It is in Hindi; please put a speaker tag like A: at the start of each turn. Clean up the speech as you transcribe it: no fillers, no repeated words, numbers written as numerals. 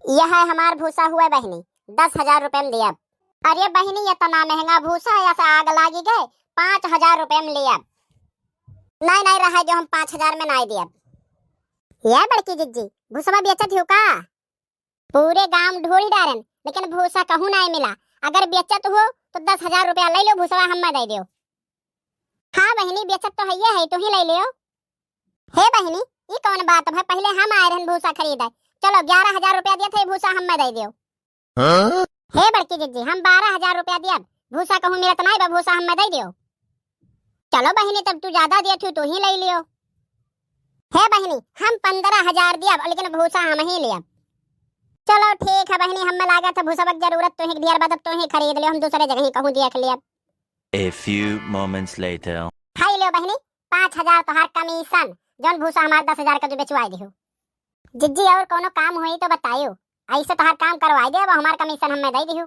A: यह है हमार भूसा हुआ बहनी, 10,000 रुपए में दिया। अरे बहनी ये तना महंगा भूसा है, ऐसा आग लागी गए, 5,000 रुपए में लिया। नहीं नहीं रहा जो हम 5,000 में नहीं दिया। यह बड़की जिज्जी भूसा बेचत हो का? पूरे गांव ढूंढ डारन लेकिन भूसा कहूं नहीं मिला। अगर बेचत हो तो 10,000 रुपया ले लो, भूसा हम दे दियो। हाँ बहनी बेचत तो है तू ही ले लियो। हे बहनी ये कौन बात है, पहले हम आए रहन भूसा खरीदे, चलो 11,000 रुपया दिए थे, भूसा हम दे दियो। हाँ? हे बड़की जिज्जी हम 12,000 रुपया दिया, भूसा कहूं मिलत नहीं बा, भूसा हम दे दियो। चलो बहनी तब तू ज्यादा दिया तू ही ले लियो। हे बहनी हम 15,000 दिया लेकिन भूसा हम ही लिया। चलो ठीक है बहनी, हमें लगा था भूसा की जरूरत तो है, दियर बाद तो ही खरीद लियो, हम दूसरे जगह ही कहूं देख लिया।
B: A few moments later.
A: हाय लियो बहनी 5,000 तोहार कमीशन, जौन भूसा हमार 10,000 का जो बेचवाई दियो। जिज्जी और कोनो काम हुई तो बताइयो, ऐसे तोहार काम करवाई दे, अब हमार कमीशन हमें दे दियो।